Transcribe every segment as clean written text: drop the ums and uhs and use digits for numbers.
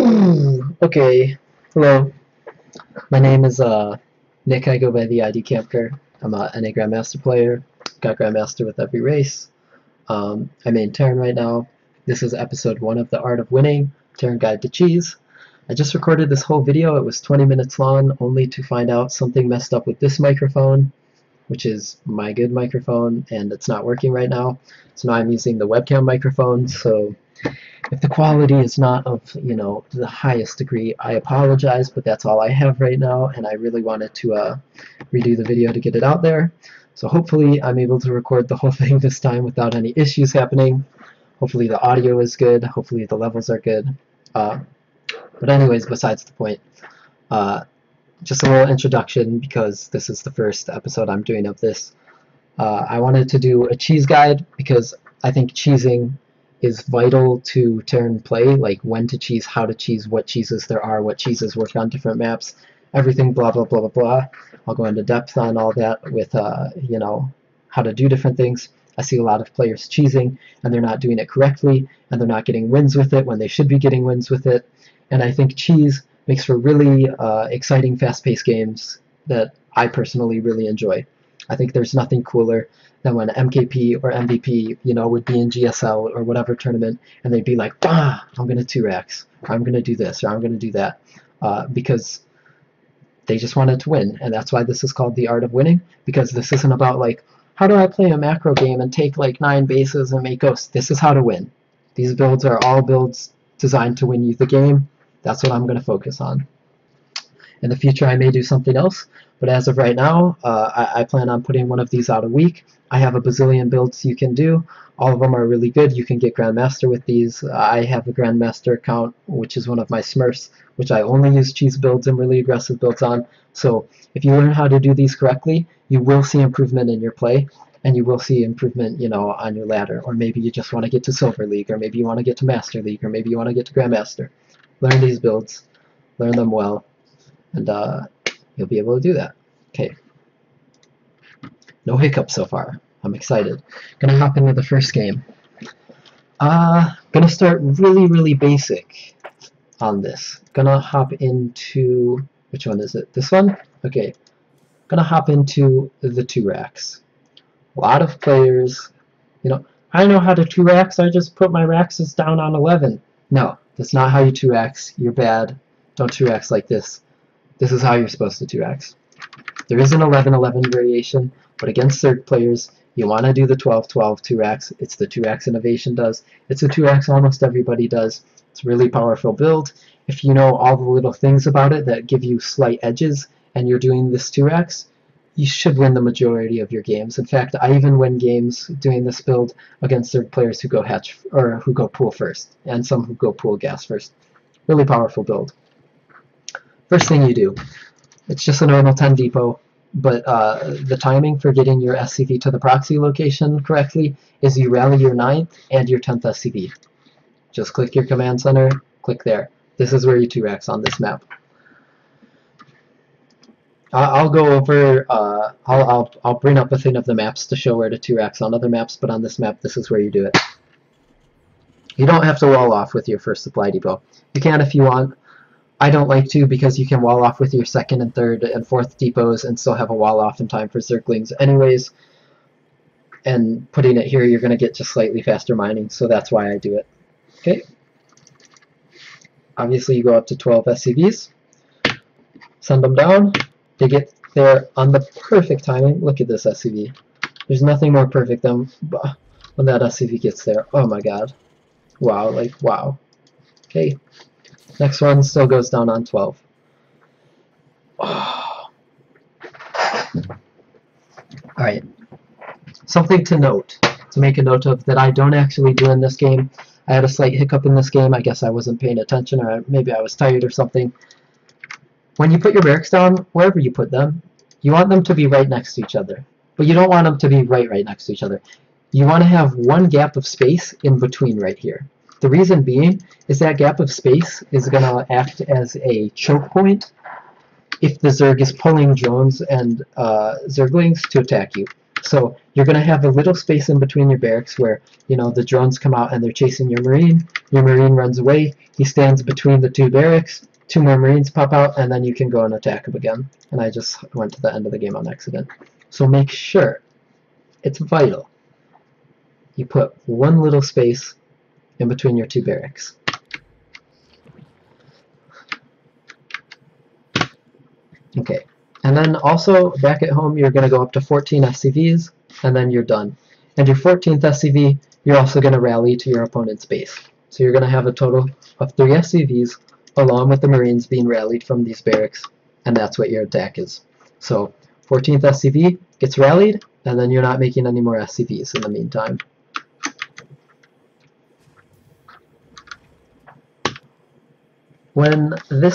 Okay, hello. My name is Nick. I go by the ID Camper. I'm a NA Grandmaster player. Got Grandmaster with every race. I'm in Terran right now. This is episode 1 of The Art of Winning, Terran Guide to Cheese. I just recorded this whole video. It was 20 minutes long, only to find out something messed up with this microphone, which is my good microphone, and it's not working right now. So now I'm using the webcam microphone. So if the quality is not of, the highest degree, I apologize, but that's all I have right now, and I really wanted to redo the video to get it out there. So hopefully I'm able to record the whole thing this time without any issues happening. Hopefully the audio is good. Hopefully the levels are good. But anyways, besides the point, just a little introduction because this is the first episode I'm doing of this. I wanted to do a cheese guide because I think cheesing is vital to Terran play, like when to cheese, how to cheese, what cheeses there are, what cheeses work on different maps, everything, blah, blah, blah, blah, blah. I'll go into depth on all that with, how to do different things. I see a lot of players cheesing, and they're not doing it correctly, and they're not getting wins with it when they should be getting wins with it. And I think cheese makes for really exciting, fast-paced games that I personally really enjoy. I think there's nothing cooler than when MKP or MVP, would be in GSL or whatever tournament, and they'd be like, bah, I'm going to Two-Rax, or I'm going to do this, or I'm going to do that, because they just wanted to win. And that's why this is called The Art of Winning, because this isn't about, like, how do I play a macro game and take, like, 9 bases and make ghosts? This is how to win. These builds are all builds designed to win you the game. That's what I'm going to focus on. In the future, I may do something else, but as of right now, I plan on putting one of these out a week. I have a bazillion builds you can do. All of them are really good. You can get Grandmaster with these. I have a Grandmaster account, which is one of my Smurfs, which I only use cheese builds and really aggressive builds on. So if you learn how to do these correctly, you will see improvement in your play, and you will see improvement, on your ladder. Or maybe you just want to get to Silver League, or maybe you want to get to Master League, or maybe you want to get to Grandmaster. Learn these builds. Learn them well. And you'll be able to do that. Okay. No hiccups so far. I'm excited. Gonna hop into the first game. Gonna start really, really basic on this. Gonna hop into, which one is it? This one? Okay. Gonna hop into the Two-Rax. A lot of players, I know how to Two-Rax. I just put my Raxes down on 11. No, that's not how you Two-Rax. You're bad. Don't Two-Rax like this. This is how you're supposed to Two-Rax. There is an 11-11 variation, but against Zerg players, you want to do the 12-12 Two-Rax. It's the Two-Rax Innovation does. It's a Two-Rax almost everybody does. It's a really powerful build. If you know all the little things about it that give you slight edges, and you're doing this Two-Rax, you should win the majority of your games. In fact, I even win games doing this build against Zerg players who go hatch or who go pool first, and some who go pool gas first. Really powerful build. First thing you do, it's just a normal 10 depot, but the timing for getting your SCV to the proxy location correctly is you rally your 9th and your 10th SCV. Just click your command center, click there. This is where you Two-Rax on this map. I'll go over, I'll bring up a thing of the maps to show where to Two-Rax on other maps, but on this map, this is where you do it. You don't have to wall off with your first supply depot. You can if you want. I don't like to because you can wall off with your 2nd and 3rd and 4th depots and still have a wall off in time for Zerglings anyways. And putting it here, you're going to get just slightly faster mining, so that's why I do it. Okay. Obviously, you go up to 12 SCVs. Send them down. They get there on the perfect timing. Look at this SCV. There's nothing more perfect than when that SCV gets there. Oh my god. Wow, like, wow. Okay. Next one still goes down on 12. Oh. Alright. Something to note, to make a note of, that I don't actually do in this game. I had a slight hiccup in this game. I guess I wasn't paying attention, or maybe I was tired or something. When you put your barracks down, wherever you put them, you want them to be right next to each other. But you don't want them to be right next to each other. You want to have one gap of space in between right here. The reason being is that gap of space is going to act as a choke point if the Zerg is pulling drones and Zerglings to attack you. So you're going to have a little space in between your barracks where, you know, the drones come out and they're chasing your Marine runs away, he stands between the two barracks, 2 more Marines pop out, and then you can go and attack him again. And I just went to the end of the game on accident. So make sure, it's vital, you put one little space in between your 2 barracks. Okay, and then also back at home you're going to go up to 14 SCVs, and then you're done. And your 14th SCV, you're also going to rally to your opponent's base. So you're going to have a total of 3 SCVs, along with the Marines being rallied from these barracks, and that's what your attack is. So 14th SCV gets rallied, and then you're not making any more SCVs in the meantime. When your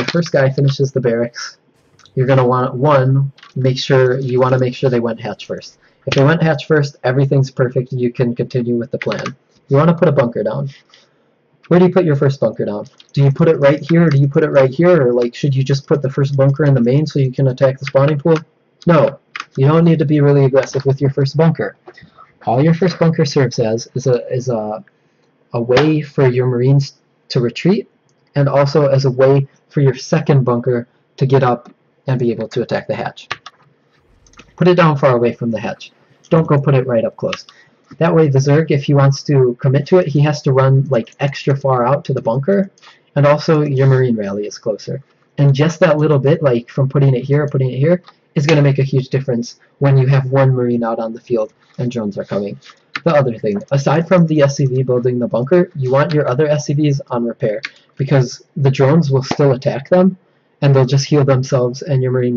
first guy finishes the barracks, you're going to want, you want to make sure they went hatch first. If they went hatch first, everything's perfect, you can continue with the plan. You want to put a bunker down. Where do you put your first bunker down? Do you put it right here, or do you put it right here, or like should you just put the first bunker in the main so you can attack the spawning pool? No, you don't need to be really aggressive with your first bunker. All your first bunker serves as is a way for your Marines to retreat, and also as a way for your second bunker to get up and be able to attack the hatch. Put it down far away from the hatch. Don't go put it right up close. That way the Zerg, if he wants to commit to it, he has to run like extra far out to the bunker, and also your Marine rally is closer. And just that little bit, like from putting it here or putting it here, is going to make a huge difference when you have 1 Marine out on the field and drones are coming. The other thing, aside from the SCV building the bunker, you want your other SCVs on repair, because the drones will still attack them, and they'll just heal themselves, and your Marines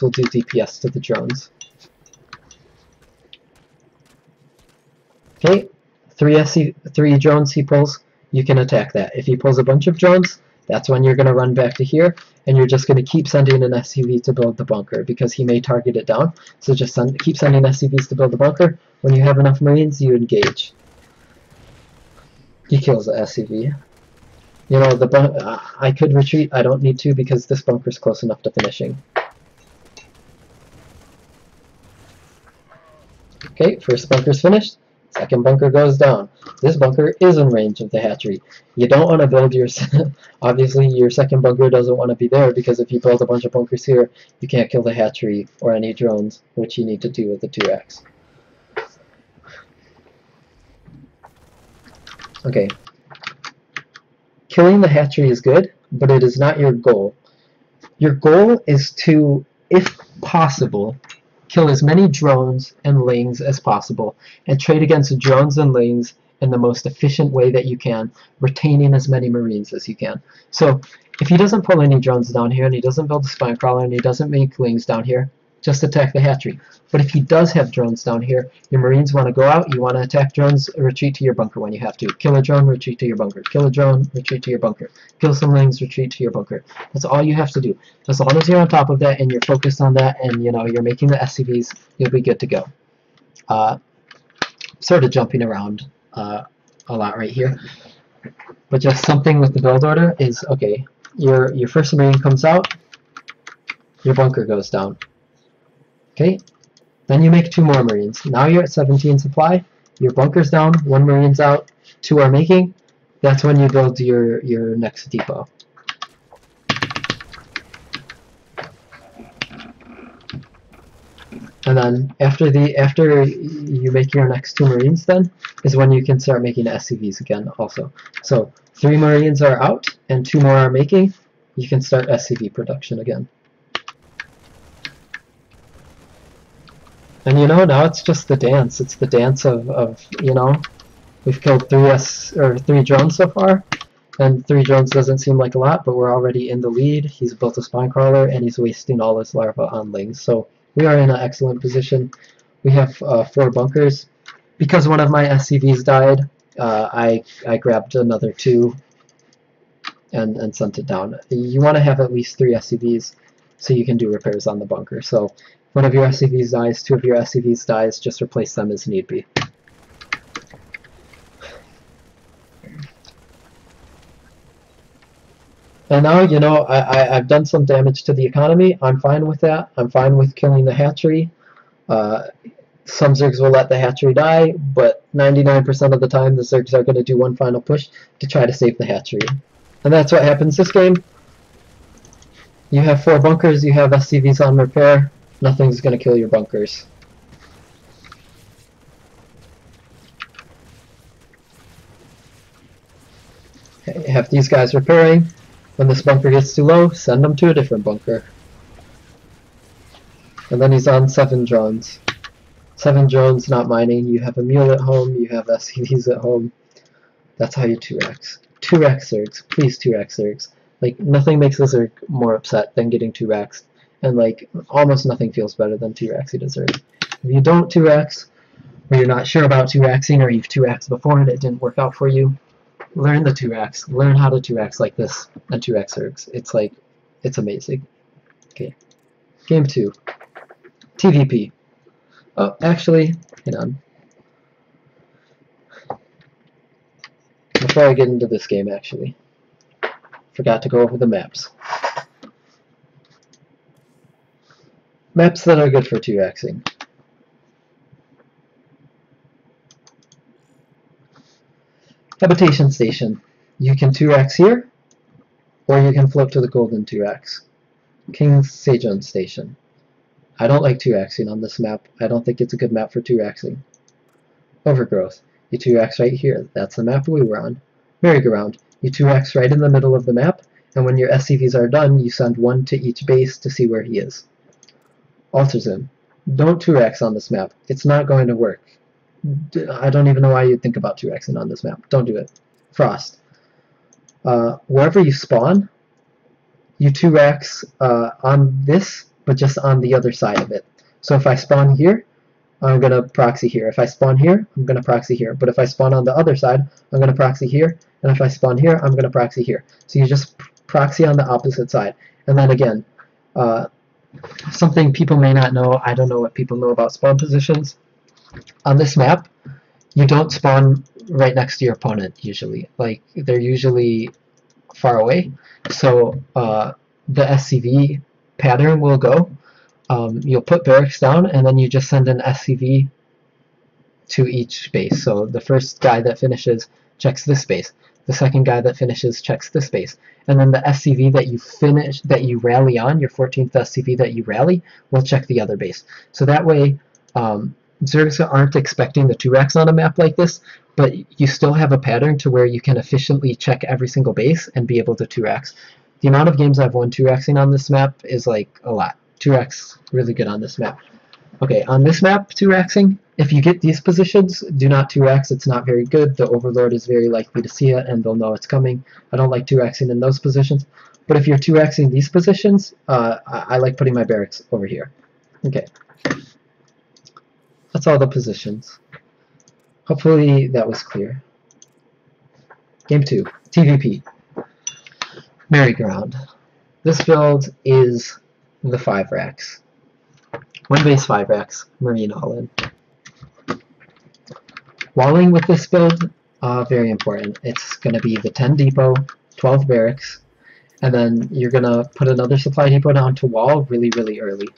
will do DPS to the drones. Okay, 3 drones he pulls, you can attack that. If he pulls a bunch of drones, that's when you're going to run back to here, and you're just going to keep sending an SCV to build the bunker, because he may target it down. So just keep sending SCVs to build the bunker. When you have enough Marines, you engage. He kills the SCV. You know, I could retreat, I don't need to, because this bunker's close enough to finishing. Okay, first bunker's finished. Second bunker goes down. This bunker is in range of the hatchery. You don't want to build your... Obviously, your second bunker doesn't want to be there, because if you build a bunch of bunkers here, you can't kill the hatchery or any drones, which you need to do with the Two-Rax. Okay. Killing the hatchery is good, but it is not your goal. Your goal is to, if possible, kill as many drones and lings as possible, and trade against drones and lings in the most efficient way that you can, retaining as many Marines as you can. So if he doesn't pull any drones down here, and he doesn't build a spine crawler, and he doesn't make lings down here, just attack the hatchery. But if he does have drones down here, your Marines want to go out, you want to attack drones, retreat to your bunker when you have to. Kill a drone, retreat to your bunker. Kill a drone, retreat to your bunker. Kill some lings, retreat to your bunker. That's all you have to do. As long as you're on top of that and you're focused on that, and you know you're making the SCVs, you'll be good to go. Sort of jumping around a lot right here, but just something with the build order is, okay, your first Marine comes out, your bunker goes down. Okay, then you make 2 more Marines. Now you're at 17 supply, your bunker's down, 1 Marine's out, 2 are making. That's when you build your next depot. And then after you make your next 2 Marines, then is when you can start making SCVs again also. So 3 Marines are out and 2 more are making, you can start SCV production again. And you know, now it's just the dance. It's the dance of you know, we've killed 3 drones so far, and 3 drones doesn't seem like a lot, but we're already in the lead. He's built a spine crawler, and he's wasting all his larvae on lings. So we are in an excellent position. We have 4 bunkers. Because one of my SCVs died, I grabbed another 2 and sent it down. You want to have at least 3 SCVs so you can do repairs on the bunker. So one of your SCVs dies, 2 of your SCVs dies, just replace them as need be. And now, you know, I've done some damage to the economy. I'm fine with that. I'm fine with killing the hatchery. Some Zergs will let the hatchery die, but 99% of the time the Zergs are going to do one final push to try to save the hatchery. And that's what happens this game. You have 4 bunkers, you have SCVs on repair, nothing's going to kill your bunkers. Okay, you have these guys repairing. When this bunker gets too low, send them to a different bunker. And then he's on 7 drones. 7 drones not mining, you have a mule at home, you have SCVs at home. That's how you 2-Rax. 2-Rax Zergs, please 2-Rax Zergs. Like, nothing makes a Zerg more upset than getting 2-Raxed. And like, almost nothing feels better than 2-Raxing a Zerg. If you don't 2-Rax, or you're not sure about 2-Raxing, or you've 2-Raxed before and it didn't work out for you, learn the 2-Rax. Learn how to 2-Rax like this and 2-Rax Zergs. It's like, it's amazing. Okay. Game 2. TVP. Oh, actually, hang on. Before I get into this game, actually, forgot to go over the maps. Maps that are good for 2-Raxing. Habitation Station. You can 2-Rax here, or you can flip to the golden 2-Rax. King Sejong Station. I don't like 2-Raxing on this map. I don't think it's a good map for 2-Raxing. Overgrowth. You 2-Rax right here. That's the map we were on. Merry-go-round. You 2-Rax right in the middle of the map, and when your SCVs are done, you send 1 to each base to see where he is. Alterzim. Don't 2-Rax on this map. It's not going to work. I don't even know why you'd think about 2-Raxing on this map. Don't do it. Frost. Wherever you spawn, you 2-Rax on this, but just on the other side of it. So if I spawn here, I'm going to proxy here. If I spawn here, I'm going to proxy here. But if I spawn on the other side, I'm going to proxy here. And if I spawn here, I'm going to proxy here. So you just proxy on the opposite side. And then again, something people may not know, I don't know what people know about spawn positions. On this map, you don't spawn right next to your opponent usually. Like, they're usually far away. So the SCV pattern will go. You'll put barracks down, and then you just send an SCV to each base. So the first guy that finishes checks this base. The second guy that finishes checks this base. And then the SCV that you rally on, your 14th SCV that you rally, will check the other base. So that way, Zergs aren't expecting the 2-Rax on a map like this, but you still have a pattern to where you can efficiently check every single base and be able to 2-Rax. The amount of games I've won 2-Raxing on this map is like a lot. 2-Rax really good on this map. Okay, on this map, 2-Raxing, if you get these positions, do not 2-Rax. It's not very good. The Overlord is very likely to see it, and they'll know it's coming. I don't like 2-Raxing in those positions. But if you're 2-Raxing these positions, I like putting my barracks over here. Okay. That's all the positions. Hopefully that was clear. Game 2, TVP. Merry-go-round. This build is the 5-Rax. 1 base 5-Rax, Marine all-in. Walling with this build, very important. It's going to be the 10 depot, 12 barracks, and then you're going to put another supply depot down to wall really, really early.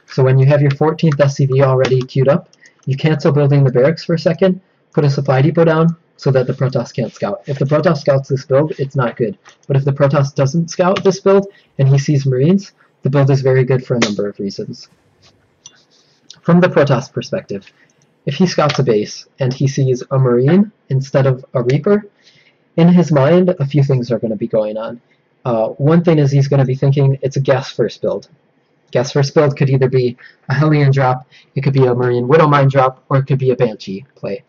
So when you have your 14th SCV already queued up, you cancel building the barracks for a second, put a supply depot down so that the Protoss can't scout. If the Protoss scouts this build, it's not good. But if the Protoss doesn't scout this build and he sees Marines, the build is very good for a number of reasons. From the Protoss perspective, if he scouts a base and he sees a Marine instead of a Reaper, in his mind, a few things are going to be going on. One thing is he's going to be thinking it's a gas first build. Gas first build could either be a Hellion drop, it could be a Marine Widowmine drop, or it could be a Banshee play.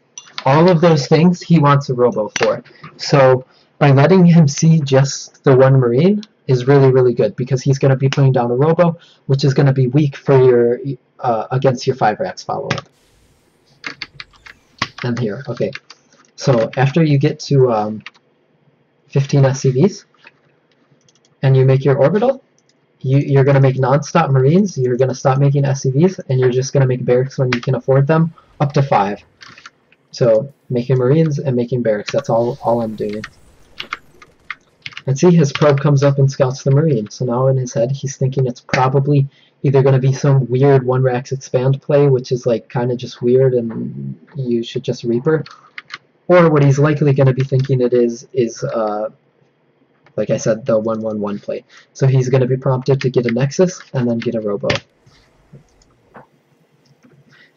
All of those things he wants a Robo for. So by letting him see just the 1 Marine is really, really good, because he's going to be putting down a Robo, which is going to be weak for your against your 5-Rax follow-up. And here, okay. So after you get to 15 SCVs, and you make your orbital, you're going to make non-stop Marines, you're going to stop making SCVs, and you're just going to make barracks when you can afford them, up to 5. So making Marines and making barracks, that's all I'm doing. And see, his probe comes up and scouts the Marine. So now in his head, he's thinking it's probably either going to be some weird One-Rax expand play, which is like kind of just weird and you should just Reaper. Or what he's likely going to be thinking it is like I said, the 1-1-1 play. So he's going to be prompted to get a Nexus and then get a Robo.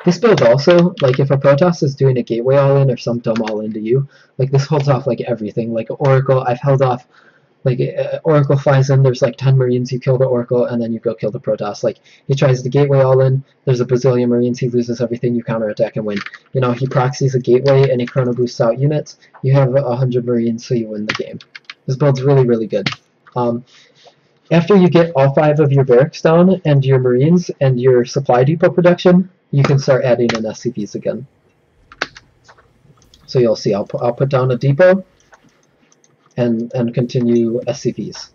This build also, like if a Protoss is doing a Gateway all-in or some dumb all-in to you, like this holds off like everything. Like Oracle, I've held off, like Oracle flies in, there's like 10 Marines, you kill the Oracle, and then you go kill the Protoss. Like he tries the Gateway all-in, there's a bazillion Marines, he loses everything, you counterattack and win. You know, he proxies a Gateway and he chrono boosts out units, you have 100 Marines, so you win the game. This build's really, really good. After you get all 5 of your barracks down and your Marines and your supply depot production, you can start adding in SCVs again. So you'll see, I'll put down a depot and continue SCVs.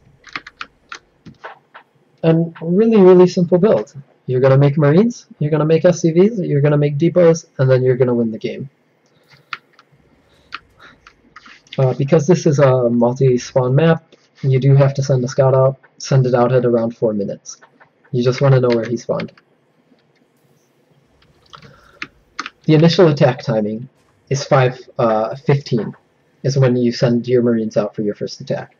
And really, really simple build. You're going to make Marines, you're going to make SCVs, you're going to make depots, and then you're going to win the game. Because this is a multi-spawn map, you do have to send a scout out, send it out at around 4 minutes. You just want to know where he spawned. The initial attack timing is 5:15, is when you send your Marines out for your first attack.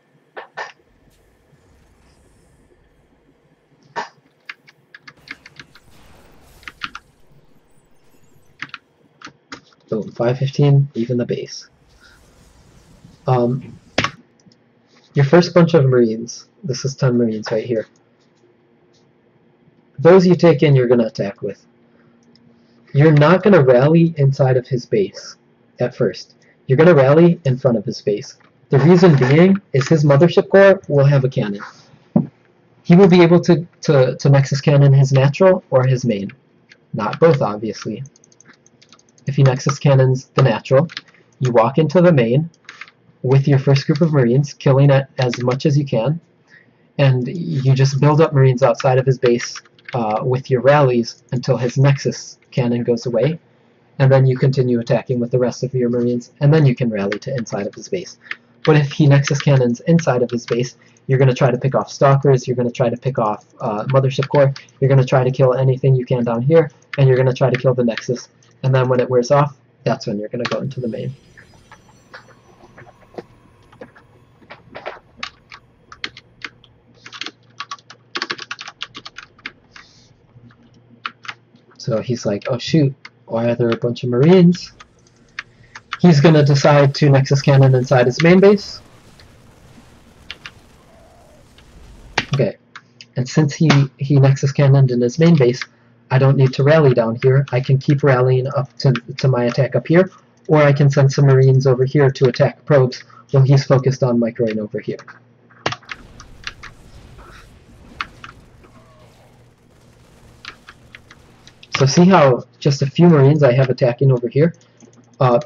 Boom, 5:15, even the base. Your first bunch of Marines, this is 10 Marines right here. Those you take in, you're going to attack with. You're not going to rally inside of his base at first. You're going to rally in front of his base. The reason being is his mothership core will have a cannon. He will be able to Nexus cannon his natural or his main. Not both, obviously. If he Nexus cannons the natural, you walk into the main with your first group of Marines, killing it as much as you can, and you just build up Marines outside of his base with your rallies until his Nexus cannon goes away, and then you continue attacking with the rest of your Marines, and then you can rally to inside of his base. But if he Nexus cannons inside of his base, you're going to try to pick off Stalkers, you're going to try to pick off Mothership Core, you're going to try to kill anything you can down here, and you're going to try to kill the Nexus, and then when it wears off, that's when you're going to go into the main. So he's like, oh shoot, why are there a bunch of Marines? He's going to decide to Nexus Cannon inside his main base. Okay, and since he Nexus Cannoned in his main base, I don't need to rally down here. I can keep rallying up to my attack up here, or I can send some Marines over here to attack probes while he's focused on microing over here. So see how just a few Marines I have attacking over here?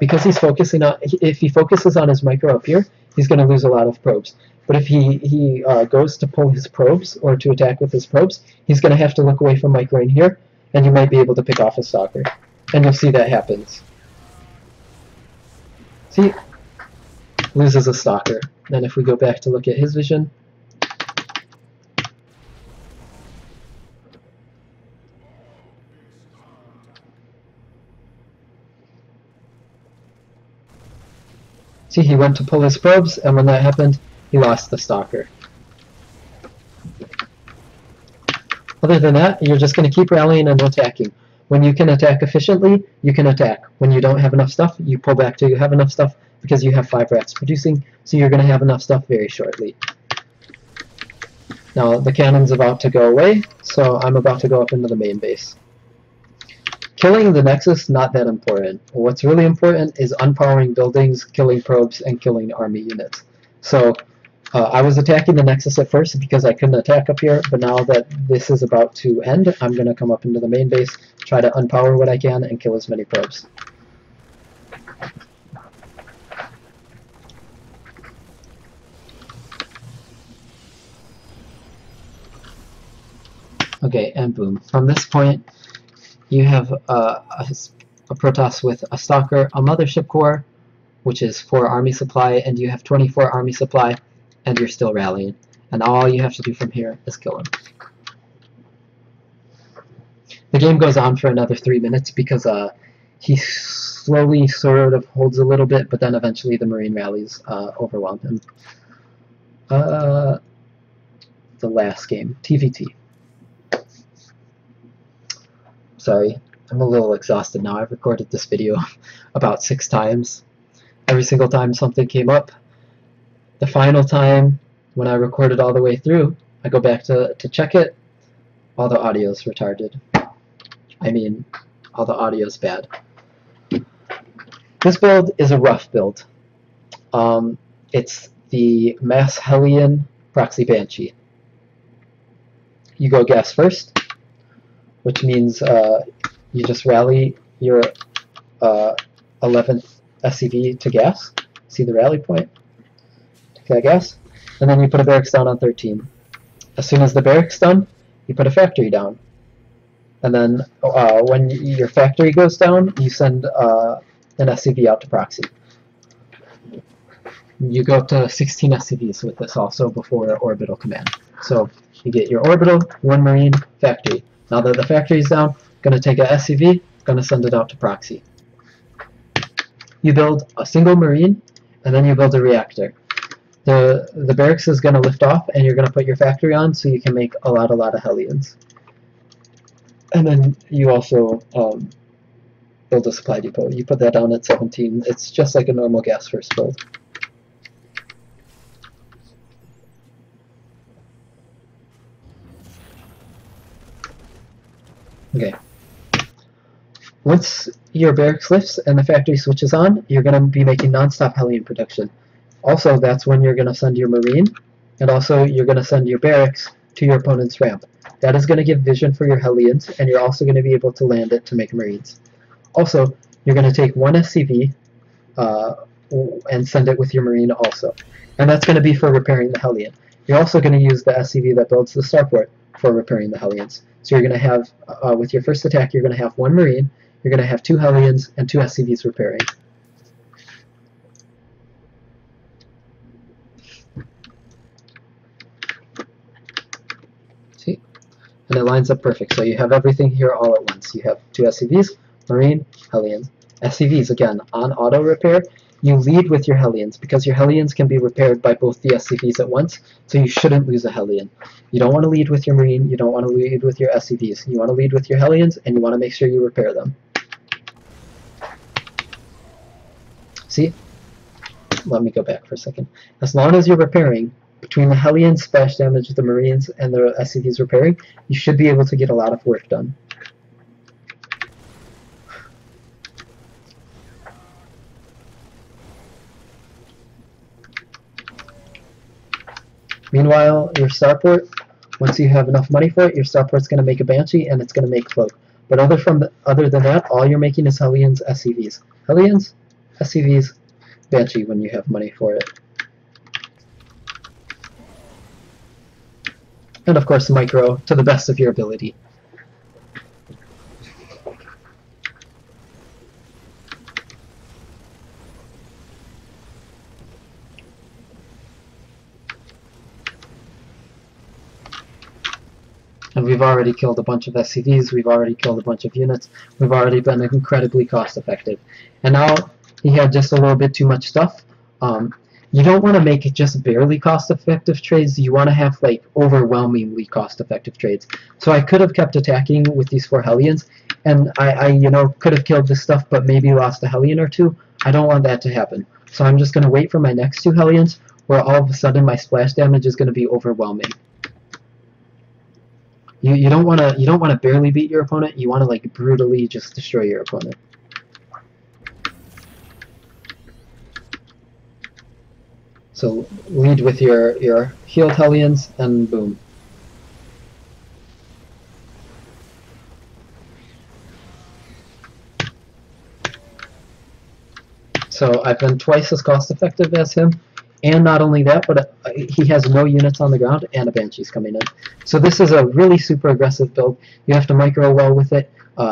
Because he's focusing on, if he focuses on his micro up here, he's going to lose a lot of probes. But if he goes to pull his probes or to attack with his probes, he's going to have to look away from microing here, and you might be able to pick off a Stalker. And you'll see that happens. See? Loses a Stalker. And if we go back to look at his vision, see, he went to pull his probes, and when that happened, he lost the Stalker. Other than that, you're just going to keep rallying and attacking. When you can attack efficiently, you can attack. When you don't have enough stuff, you pull back till you have enough stuff, because you have 5-Rax producing, so you're going to have enough stuff very shortly. Now, the cannon's about to go away, so I'm about to go up into the main base. Killing the Nexus, not that important. What's really important is unpowering buildings, killing probes, and killing army units. So I was attacking the Nexus at first because I couldn't attack up here, but now that this is about to end, I'm going to come up into the main base, try to unpower what I can, and kill as many probes. Okay, and boom. From this point, you have a Protoss with a Stalker, a Mothership Core, which is 4 army supply, and you have 24 army supply, and you're still rallying. And all you have to do from here is kill him. The game goes on for another 3 minutes because he slowly sort of holds a little bit, but then eventually the Marine rallies overwhelm him. The last game, TVT. Sorry, I'm a little exhausted now. I've recorded this video about 6 times. Every single time something came up. The final time, when I recorded all the way through, I go back to check it. All the audio's retarded. I mean, all the audio's bad. This build is a rough build. It's the Mass Hellion Proxy Banshee. You go gas first, which means you just rally your 11th SCV to gas. See the rally point? Take that gas. And then you put a barracks down on 13. As soon as the barracks done, you put a factory down. And then when your factory goes down, you send an SCV out to proxy. You go up to 16 SCVs with this also before orbital command. So you get your orbital, 1 Marine, factory. Now that the factory is down, going to take a SCV, going to send it out to proxy. You build a single Marine, and then you build a reactor. The barracks is going to lift off, and you're going to put your factory on so you can make a lot of Hellions. And then you also build a supply depot. You put that down at 17. It's just like a normal gas first build. Okay. Once your barracks lifts and the factory switches on, you're going to be making non-stop Hellion production. Also, that's when you're going to send your Marine, and also you're going to send your barracks to your opponent's ramp. That is going to give vision for your Hellions, and you're also going to be able to land it to make Marines. Also, you're going to take 1 SCV and send it with your Marine also. And that's going to be for repairing the Hellion. You're also going to use the SCV that builds the starport for repairing the Hellions. So you're going to have, with your first attack, you're going to have 1 Marine, you're going to have 2 Hellions, and 2 SCVs repairing. See? And it lines up perfect. So you have everything here all at once. You have 2 SCVs, Marine, Hellions. SCVs, again, on auto repair, you lead with your Hellions because your Hellions can be repaired by both the SCVs at once, so you shouldn't lose a Hellion. You don't want to lead with your Marine, you don't want to lead with your SCVs. You want to lead with your Hellions, and you want to make sure you repair them. See? Let me go back for a second. As long as you're repairing, between the Hellions splash damage, the Marines, and the SCVs repairing, you should be able to get a lot of work done. Meanwhile, your starport, once you have enough money for it, your starport's going to make a Banshee and it's going to make Cloak. But other than that, all you're making is Hellions, SCVs. Hellions, SCVs, Banshee when you have money for it. And of course, micro to the best of your ability. And we've already killed a bunch of SCVs, we've already killed a bunch of units, we've already been incredibly cost effective. And now he had just a little bit too much stuff. You don't want to make it just barely cost effective trades, you want to have like overwhelmingly cost effective trades. So I could have kept attacking with these 4 Hellions, and I could have killed this stuff but maybe lost a Hellion or 2. I don't want that to happen. So I'm just going to wait for my next 2 Hellions, where all of a sudden my splash damage is going to be overwhelming. You don't want to barely beat your opponent. You want to like brutally just destroy your opponent. So lead with your healed Hellions and boom. So I've been twice as cost effective as him. And not only that, but he has no units on the ground, and a Banshee's coming in. So this is a really super aggressive build. You have to micro well with it.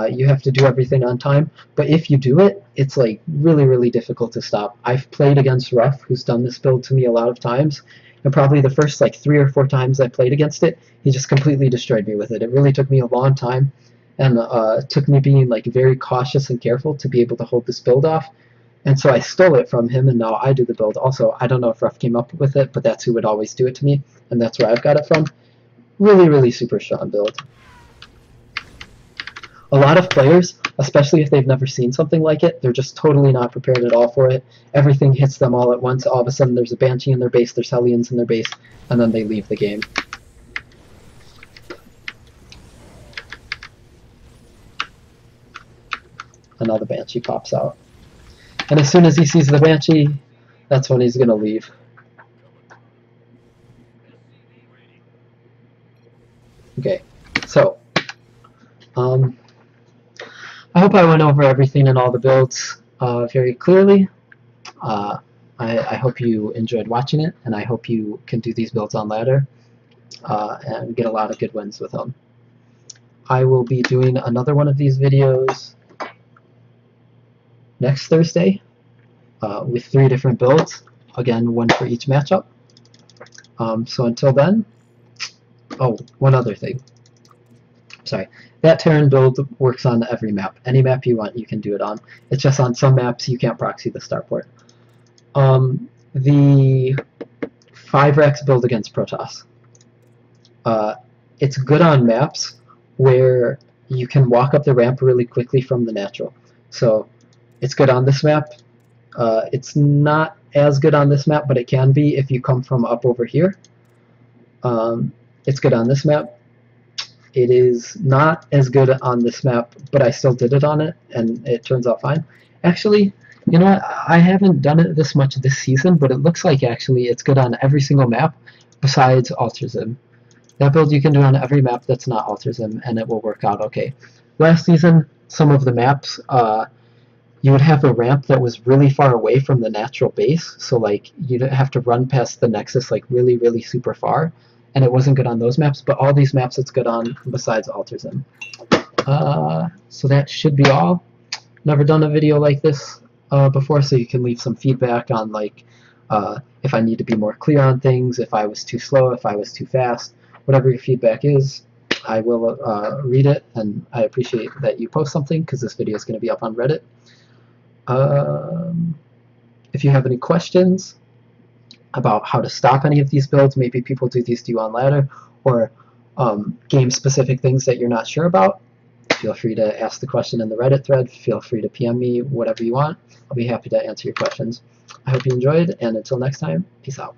You have to do everything on time. But if you do it, it's like really, really difficult to stop. I've played against Ruff, who's done this build to me a lot of times, and probably the first like 3 or 4 times I played against it, he just completely destroyed me with it. It really took me a long time, and took me being like very cautious and careful to be able to hold this build off. And so I stole it from him, and now I do the build. Also, I don't know if Ruff came up with it, but that's who would always do it to me, and that's where I've got it from. Really, really super strong build. A lot of players, especially if they've never seen something like it, they're just totally not prepared at all for it. Everything hits them all at once. All of a sudden there's a Banshee in their base, there's Hellions in their base, and then they leave the game. And now the Banshee pops out. And as soon as he sees the Banshee, that's when he's going to leave. Okay, so I hope I went over everything in all the builds very clearly. I hope you enjoyed watching it, and I hope you can do these builds on ladder and get a lot of good wins with them. I will be doing another one of these videos next Thursday with 3 different builds, again, 1 for each matchup. So until then, oh, one other thing. Sorry, that Terran build works on every map. Any map you want, you can do it on. It's just on some maps you can't proxy the starport. The Five-Rax build against Protoss. It's good on maps where you can walk up the ramp really quickly from the natural. So it's good on this map. It's not as good on this map, but it can be if you come from up over here. It's good on this map. It is not as good on this map, but I still did it on it, and it turns out fine. Actually, you know what? I haven't done it this much this season, but it looks like actually it's good on every single map besides Alterzim. That build you can do on every map that's not Alterzim, and it will work out okay. Last season, some of the maps, you would have a ramp that was really far away from the natural base, so like you'd have to run past the Nexus like really, really super far, and it wasn't good on those maps, but all these maps it's good on besides Alterzim. So that should be all. Never done a video like this before, so you can leave some feedback on like if I need to be more clear on things, if I was too slow, if I was too fast. Whatever your feedback is, I will read it, and I appreciate that you post something because this video is going to be up on Reddit. If you have any questions about how to stop any of these builds, maybe people do these to you on ladder, or game-specific things that you're not sure about, feel free to ask the question in the Reddit thread. Feel free to PM me, whatever you want. I'll be happy to answer your questions. I hope you enjoyed, and until next time, peace out.